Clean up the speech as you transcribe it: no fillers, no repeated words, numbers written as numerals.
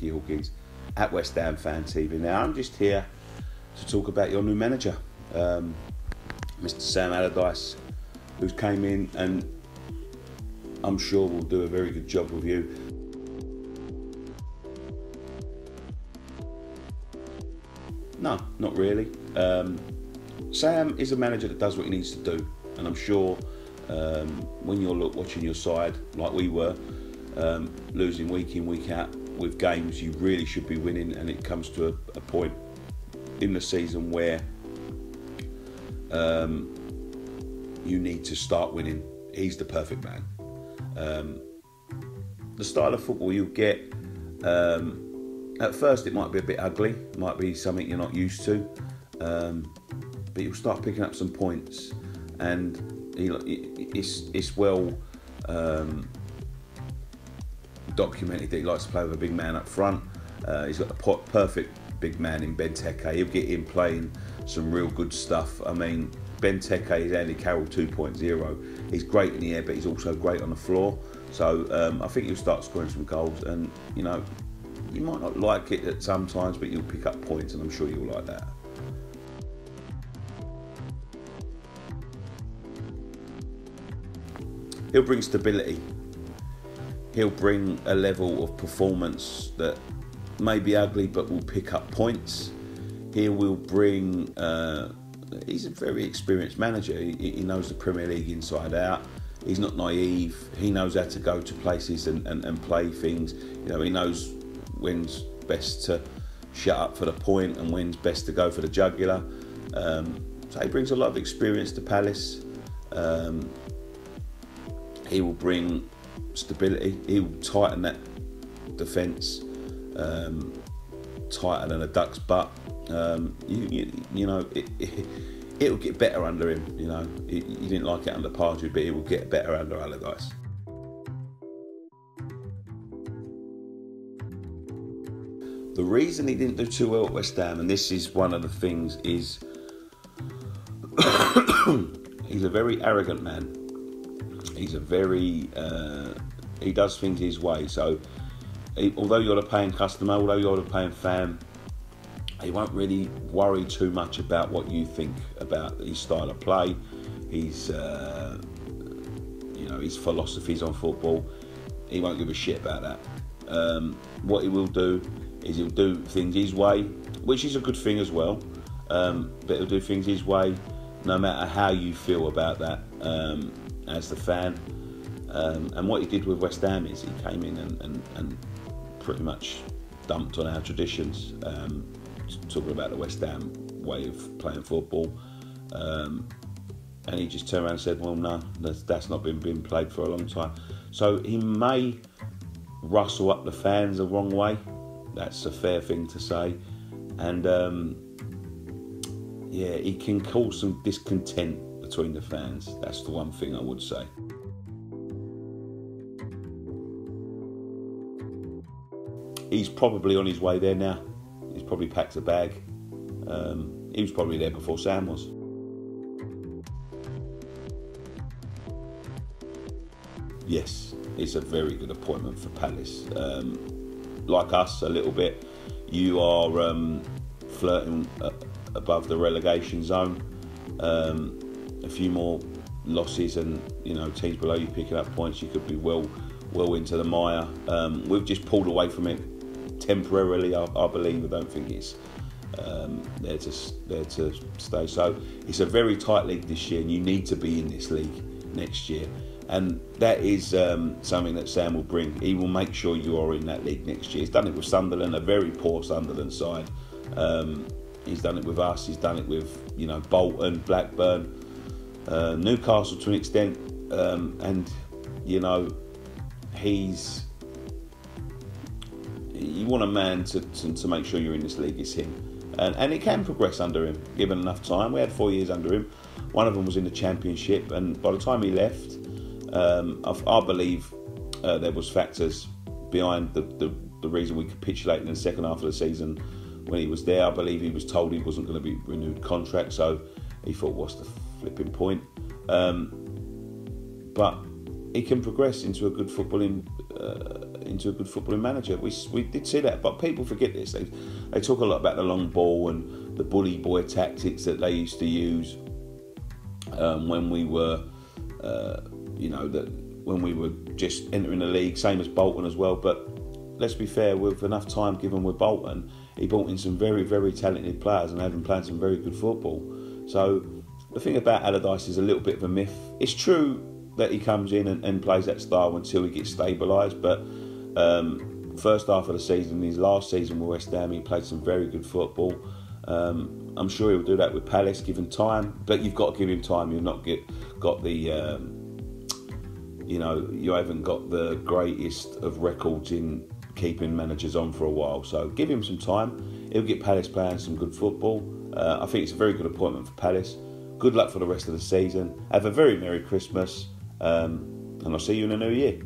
Nicky Hawkins at West Ham Fan TV. Now, I'm just here to talk about your new manager, Mr. Sam Allardyce, who's came in and I'm sure will do a very good job with you. No, not really. Sam is a manager that does what he needs to do, and I'm sure when you're watching your side, like we were, losing week in, week out with games you really should be winning, and it comes to a point in the season where you need to start winning. He's the perfect man. The style of football you get, at first it might be a bit ugly, might be something you're not used to, but you'll start picking up some points, and it's well documented that he likes to play with a big man up front. He's got the perfect big man in Benteke. He'll get him playing some real good stuff. I mean, Benteke is Andy Carroll 2.0. He's great in the air, but he's also great on the floor. So I think he'll start scoring some goals, and you know, you might not like it at some times, but you'll pick up points, and I'm sure you'll like that. He'll bring stability. He'll bring a level of performance that may be ugly but will pick up points. He will bring... he's a very experienced manager. He knows the Premier League inside out. He's not naive. He knows how to go to places and play things. You know, he knows when's best to shut up for the point and when's best to go for the jugular. So he brings a lot of experience to Palace. He will bring stability. He will tighten that defence, tighter than a duck's butt. You know, it'll get better under him. You know, you didn't like it under Pardew, but it will get better under Allardyce. The reason he didn't do too well at West Ham, and this is one of the things, is he's a very arrogant man. He's a very... he does things his way. So, although you're the paying customer, although you're the paying fan, he won't really worry too much about what you think about his style of play, his, you know, his philosophies on football. He won't give a shit about that. What he will do is he'll do things his way, which is a good thing as well. But he'll do things his way, no matter how you feel about that as the fan. And what he did with West Ham is he came in and pretty much dumped on our traditions, talking about the West Ham way of playing football. And he just turned around and said, well, no, that's not been played for a long time. So he may rustle up the fans the wrong way. That's a fair thing to say. And yeah, he can cause some discontent between the fans. That's the one thing I would say. He's probably on his way there now. He's probably packed a bag. He was probably there before Sam was. Yes, it's a very good appointment for Palace. Like us, a little bit. You are flirting above the relegation zone. A few more losses, and you know, teams below you picking up points. You could be well into the mire. We've just pulled away from it temporarily, I believe. I don't think it's there to stay. So it's a very tight league this year, and you need to be in this league next year. And that is something that Sam will bring. He will make sure you are in that league next year. He's done it with Sunderland, a very poor Sunderland side. He's done it with us. He's done it with, you know, Bolton, Blackburn, Newcastle to an extent. And, you know, you want a man to make sure you're in this league, it's him. And it can progress under him, given enough time. We had 4 years under him. One of them was in the Championship, and by the time he left, I believe there was factors behind the reason we capitulated in the second half of the season when he was there. I believe he was told he wasn't going to be renewed contract, so he thought, what's the flipping point? But he can progress into a good footballing into a good footballing manager. We did see that, but people forget this. They talk a lot about the long ball and the bully boy tactics that they used to use when we were, when we were just entering the league, same as Bolton as well. But let's be fair, with enough time given with Bolton, he brought in some very, very talented players and had them playing some very good football. So the thing about Allardyce is a little bit of a myth. It's true that he comes in and plays that style until he gets stabilised, but first half of the season, his last season with West Ham, he played some very good football. I'm sure he'll do that with Palace given time, but you've got to give him time. You've not got the you haven't got the greatest of records in keeping managers on for a while, so give him some time. He'll get Palace playing some good football. I think it's a very good appointment for Palace. Good luck for the rest of the season. Have a very Merry Christmas, and I'll see you in the new year.